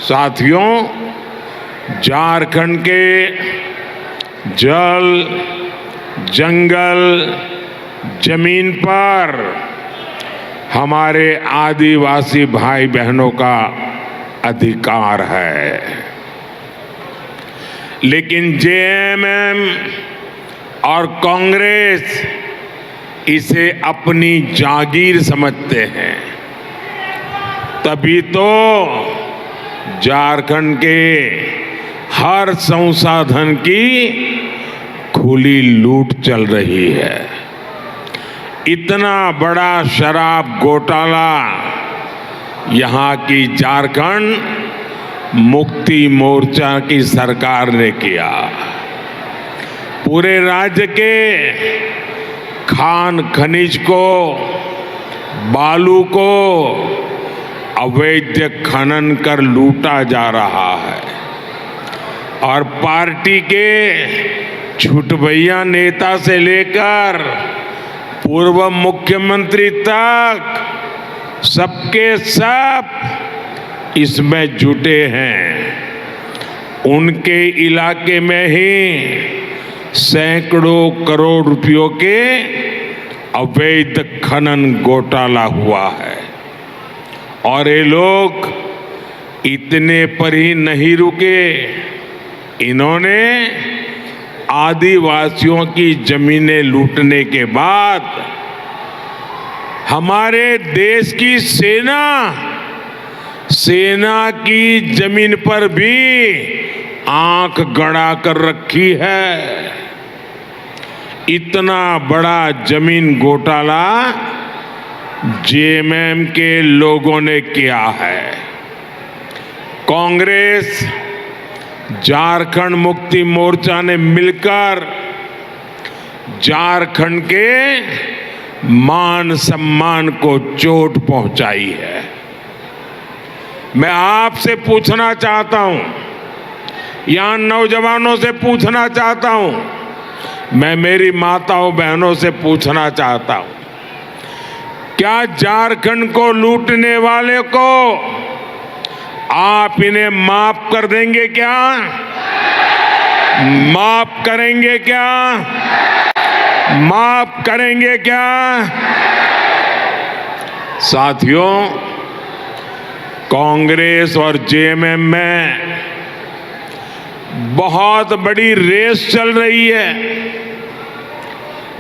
साथियों, झारखंड के जल, जंगल, जमीन पर हमारे आदिवासी भाई बहनों का अधिकार है, लेकिन जेएमएम और कांग्रेस इसे अपनी जागीर समझते हैं। तभी तो झारखंड के हर संसाधन की खुली लूट चल रही है। इतना बड़ा शराब घोटाला यहाँ की झारखंड मुक्ति मोर्चा की सरकार ने किया। पूरे राज्य के खान खनिज को, बालू को अवैध खनन कर लूटा जा रहा है और पार्टी के छुटभैया नेता से लेकर पूर्व मुख्यमंत्री तक सबके सब इसमें जुटे हैं। उनके इलाके में ही सैकड़ों करोड़ रुपयों के अवैध खनन घोटाला हुआ है और ये लोग इतने पर ही नहीं रुके। इन्होंने आदिवासियों की जमीनें लूटने के बाद हमारे देश की सेना की जमीन पर भी आंख गड़ा कर रखी है। इतना बड़ा जमीन घोटाला जेएमएम के लोगों ने किया है। कांग्रेस, झारखंड मुक्ति मोर्चा ने मिलकर झारखंड के मान सम्मान को चोट पहुंचाई है। मैं आपसे पूछना चाहता हूं, यहां नौजवानों से पूछना चाहता हूं, मैं मेरी माताओं बहनों से पूछना चाहता हूं, क्या झारखंड को लूटने वाले को आप इन्हें माफ कर देंगे क्या? माफ करेंगे क्या? माफ करेंगे क्या? साथियों, कांग्रेस और जेएमएम में बहुत बड़ी रेस चल रही है,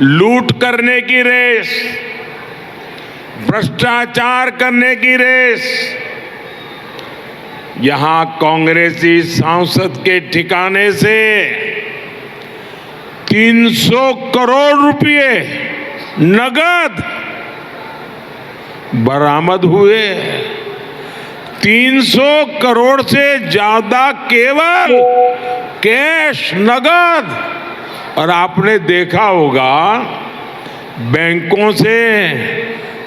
लूट करने की रेस, भ्रष्टाचार करने की रेस। यहां कांग्रेसी सांसद के ठिकाने से 300 करोड़ रुपए नगद बरामद हुए। 300 करोड़ से ज्यादा केवल कैश, नगद। और आपने देखा होगा बैंकों से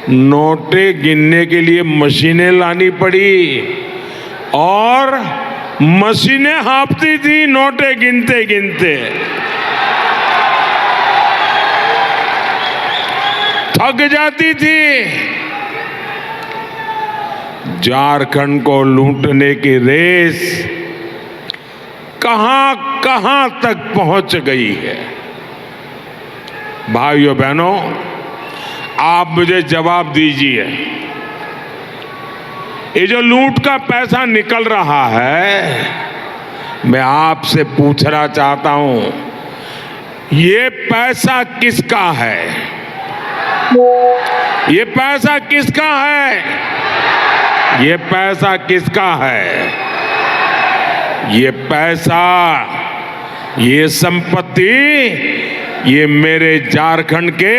नोटें गिनने के लिए मशीनें लानी पड़ी और मशीनें हाँफती थी नोटें गिनते गिनते, थक जाती थी। झारखंड को लूटने की रेस कहां कहां तक पहुंच गई है। भाइयों बहनों, आप मुझे जवाब दीजिए, ये जो लूट का पैसा निकल रहा है, मैं आपसे पूछना चाहता हूं, ये पैसा किसका है? ये पैसा किसका है? ये पैसा किसका है? ये पैसा, ये संपत्ति, ये मेरे झारखंड के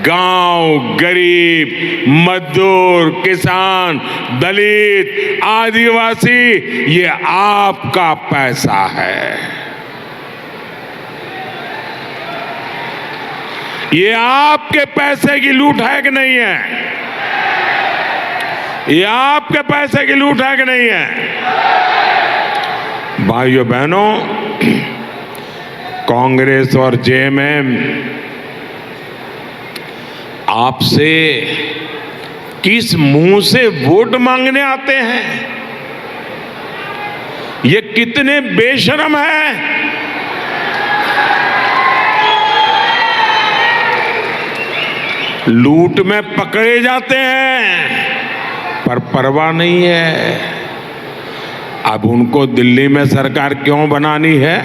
गांव, गरीब, मजदूर, किसान, दलित, आदिवासी, ये आपका पैसा है। ये आपके पैसे की लूट है कि नहीं है? ये आपके पैसे की लूट है कि नहीं है? भाइयों बहनों, कांग्रेस और जेएमएम आपसे किस मुंह से वोट मांगने आते हैं? ये कितने बेशर्म है। लूट में पकड़े जाते हैं पर परवाह नहीं है। अब उनको दिल्ली में सरकार क्यों बनानी है?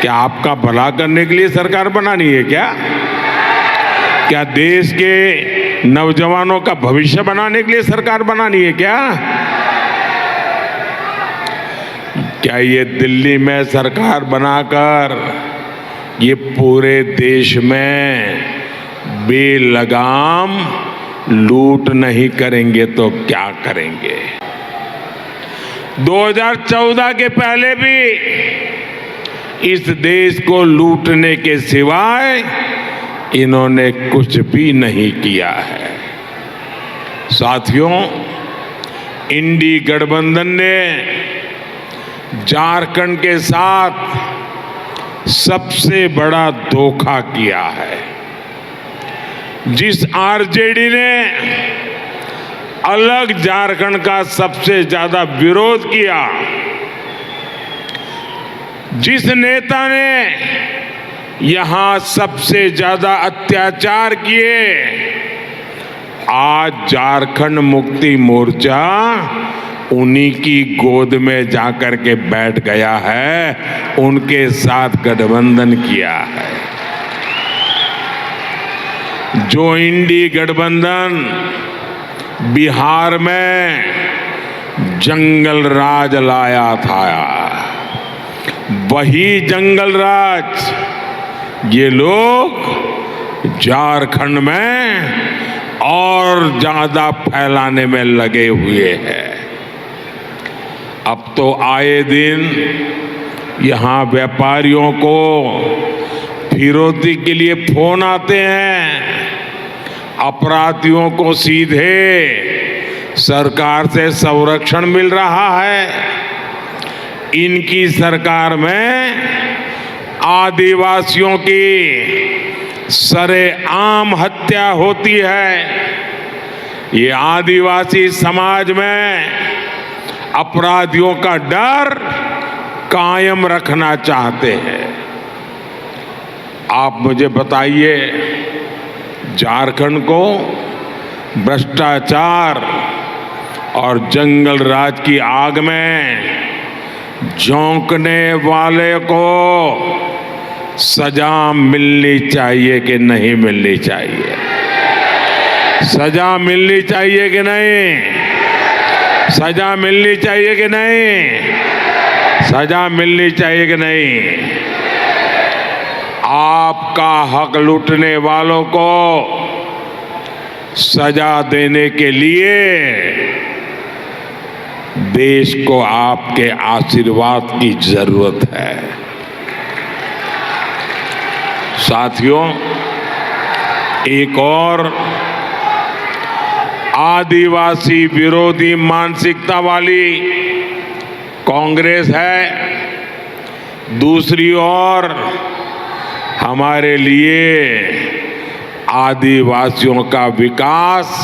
क्या आपका भला करने के लिए सरकार बनानी है क्या? क्या देश के नौजवानों का भविष्य बनाने के लिए सरकार बनानी है क्या? क्या ये दिल्ली में सरकार बनाकर ये पूरे देश में बेलगाम लूट नहीं करेंगे तो क्या करेंगे? 2014 के पहले भी इस देश को लूटने के सिवाय इन्होंने कुछ भी नहीं किया है। साथियों, इंडी गठबंधन ने झारखंड के साथ सबसे बड़ा धोखा किया है। जिस आरजेडी ने अलग झारखंड का सबसे ज्यादा विरोध किया, जिस नेता ने यहां सबसे ज्यादा अत्याचार किए, आज झारखंड मुक्ति मोर्चा उन्हीं की गोद में जाकर के बैठ गया है, उनके साथ गठबंधन किया है। जो इंडी गठबंधन बिहार में जंगल राज लाया था, वही जंगल राज ये लोग झारखंड में और ज्यादा फैलाने में लगे हुए हैं। अब तो आए दिन यहां व्यापारियों को फिरौती के लिए फोन आते हैं, अपराधियों को सीधे सरकार से संरक्षण मिल रहा है। इनकी सरकार में आदिवासियों की सरेआम हत्या होती है। ये आदिवासी समाज में अपराधियों का डर कायम रखना चाहते हैं। आप मुझे बताइए, झारखंड को भ्रष्टाचार और जंगल राज की आग में झोंकने वाले को सजा मिलनी चाहिए कि नहीं मिलनी चाहिए? सजा मिलनी चाहिए कि नहीं? सजा मिलनी चाहिए कि नहीं? सजा मिलनी चाहिए कि नहीं? आपका हक लूटने वालों को सजा देने के लिए देश को आपके आशीर्वाद की जरूरत है। साथियों, एक और आदिवासी विरोधी मानसिकता वाली कांग्रेस है, दूसरी ओर हमारे लिए आदिवासियों का विकास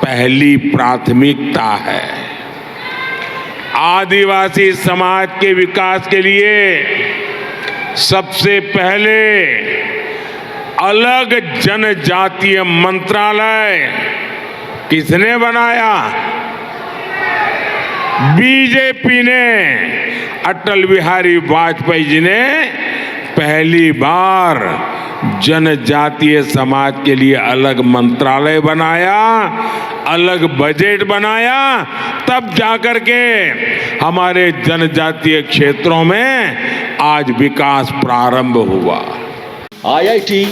पहली प्राथमिकता है। आदिवासी समाज के विकास के लिए सबसे पहले अलग जनजातीय मंत्रालय किसने बनाया? बीजेपी ने। अटल बिहारी वाजपेयी जी ने पहली बार जनजातीय समाज के लिए अलग मंत्रालय बनाया, अलग बजट बनाया, तब जाकर के हमारे जनजातीय क्षेत्रों में आज विकास प्रारंभ हुआ। IIT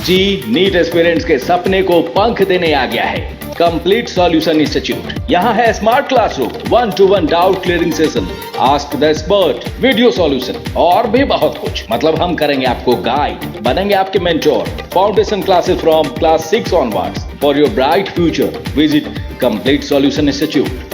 जी नीट एस्पिरेंट्स के सपने को पंख देने आ गया है कंप्लीट सॉल्यूशन इंस्टीट्यूट। यहाँ है smart classroom, 1-to-1 doubt clearing session, ask the expert, video solution और भी बहुत कुछ। मतलब हम करेंगे आपको गाइड, बनेंगे आपके mentor. Foundation classes from class 6 onwards for your bright future. Visit complete solution institute.